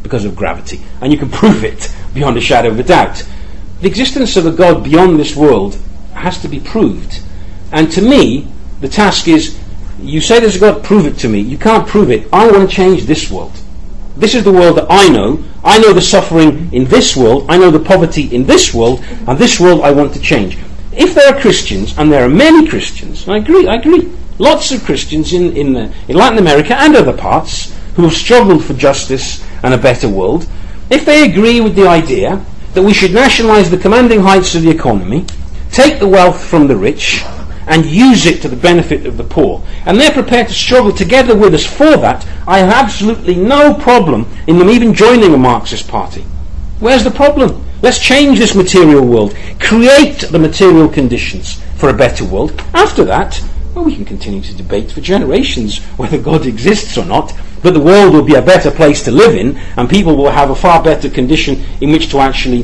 because of gravity. And you can prove it beyond a shadow of a doubt. The existence of a God beyond this world has to be proved. And to me, the task is, you say there's a God, prove it to me. You can't prove it. I want to change this world. This is the world that I know. I know the suffering in this world. I know the poverty in this world. And this world I want to change. If there are Christians, and there are many Christians, and I agree, lots of Christians in Latin America and other parts who have struggled for justice and a better world, if they agree with the idea that we should nationalise the commanding heights of the economy, take the wealth from the rich, and use it to the benefit of the poor, and they're prepared to struggle together with us for that, I have absolutely no problem in them even joining a Marxist party. Where's the problem? Let's change this material world, create the material conditions for a better world. After that, well, we can continue to debate for generations whether God exists or not, but the world will be a better place to live in, and people will have a far better condition in which to actually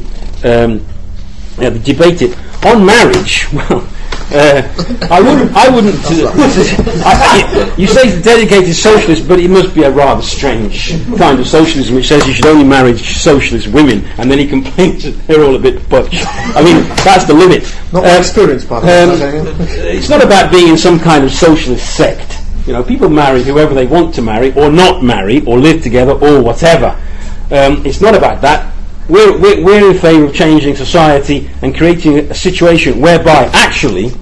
debate it. On marriage, well, I wouldn't. You say it's a dedicated socialist, but it must be a rather strange kind of socialism which says you should only marry socialist women, and then he complains that they're all a bit butch. I mean, that's the limit. Not my experience, by the way. It's not about being in some kind of socialist sect. You know, people marry whoever they want to marry, or not marry, or live together, or whatever. It's not about that. We're in favour of changing society and creating a situation whereby actually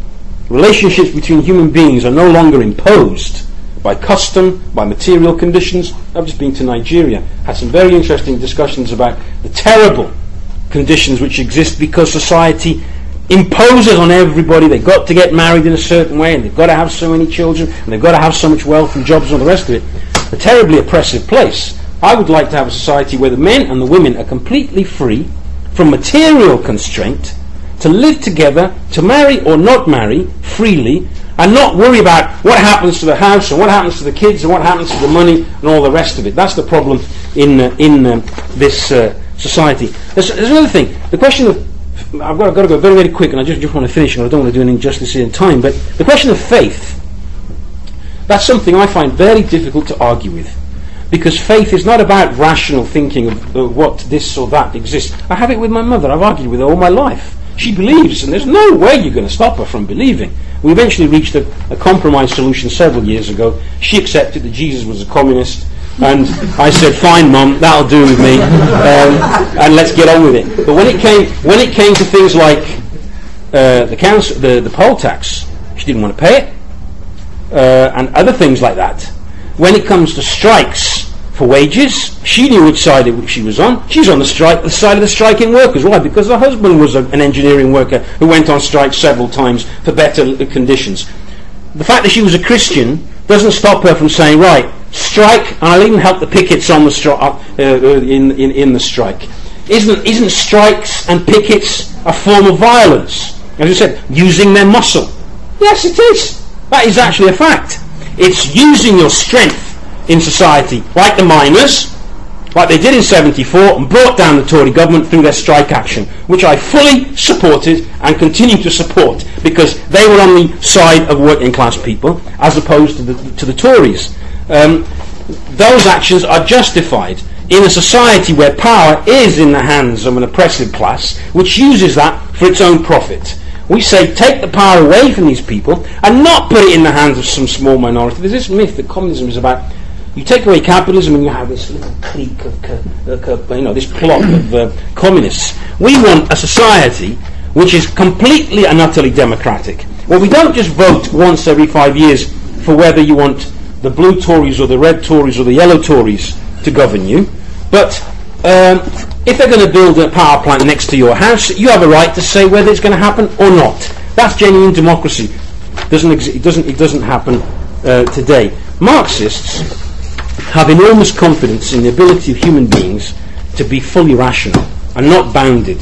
relationships between human beings are no longer imposed by custom, by material conditions. I've just been to Nigeria, had some very interesting discussions about the terrible conditions which exist because society imposes on everybody they've got to get married in a certain way, and they've got to have so many children, and they've got to have so much wealth and jobs and all the rest of it. A terribly oppressive place. I would like to have a society where the men and the women are completely free from material constraint to live together, to marry or not marry freely, and not worry about what happens to the house and what happens to the kids and what happens to the money and all the rest of it. That's the problem in this society. There's another thing. The question of, I've got to go very, very quick, and I just want to finish, and I don't want to do an injustice in time, but the question of faith, that's something I find very difficult to argue with. Because faith is not about rational thinking of what this or that exists. I have it with my mother. I've argued with her all my life. She believes, and there's no way you're going to stop her from believing. We eventually reached a compromise solution several years ago. She accepted that Jesus was a communist, and I said, "Fine, Mum, that'll do with me, and let's get on with it." But when it came to things like the poll tax, she didn't want to pay it, and other things like that. When it comes to strikes for wages, she knew which side she was on. She's on the side of the striking workers. Why? Because her husband was an engineering worker who went on strike several times for better conditions. The fact that she was a Christian doesn't stop her from saying, right, strike, and I'll even help the pickets on the in the strike. Isn't strikes and pickets a form of violence? As I said, using their muscle. Yes, it is. That is actually a fact. It's using your strength in society, like the miners, like they did in 74, and brought down the Tory government through their strike action, which I fully supported and continue to support, because they were on the side of working class people, as opposed to the Tories. Those actions are justified in a society where power is in the hands of an oppressive class, which uses that for its own profit. We say take the power away from these people and not put it in the hands of some small minority. There's this myth that communism is about, you take away capitalism and you have this little clique of, this plot of communists. We want a society which is completely and utterly democratic, where we don't just vote once every 5 years for whether you want the blue Tories or the red Tories or the yellow Tories to govern you, but if they're going to build a power plant next to your house, you have a right to say whether it's going to happen or not. That's genuine democracy. It doesn't happen today. Marxists have enormous confidence in the ability of human beings to be fully rational and not bounded.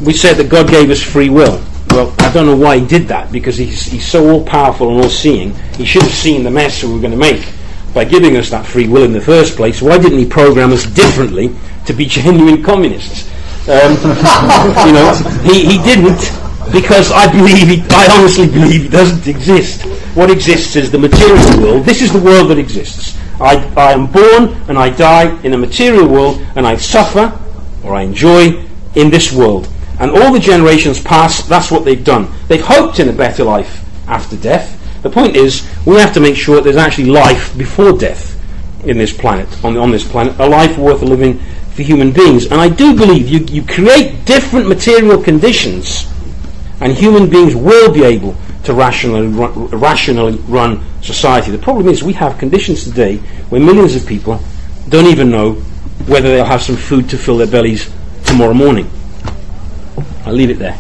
We said that God gave us free will. Well, I don't know why he did that, because he's so all-powerful and all-seeing. He should have seen the mess we were going to make by giving us that free will in the first place. Why didn't he program us differently to be genuine communists? He didn't, because I honestly believe it doesn't exist. What exists is the material world. This is the world that exists. I am born and I die in a material world, and I suffer or I enjoy in this world. And all the generations past, that's what they've done. They've hoped in a better life after death. The point is, we have to make sure that there's actually life before death in this planet, on this planet, a life worth living for human beings. And I do believe you create different material conditions, and human beings will be able to rationally run society. The problem is we have conditions today where millions of people don't even know whether they'll have some food to fill their bellies tomorrow morning. I'll leave it there.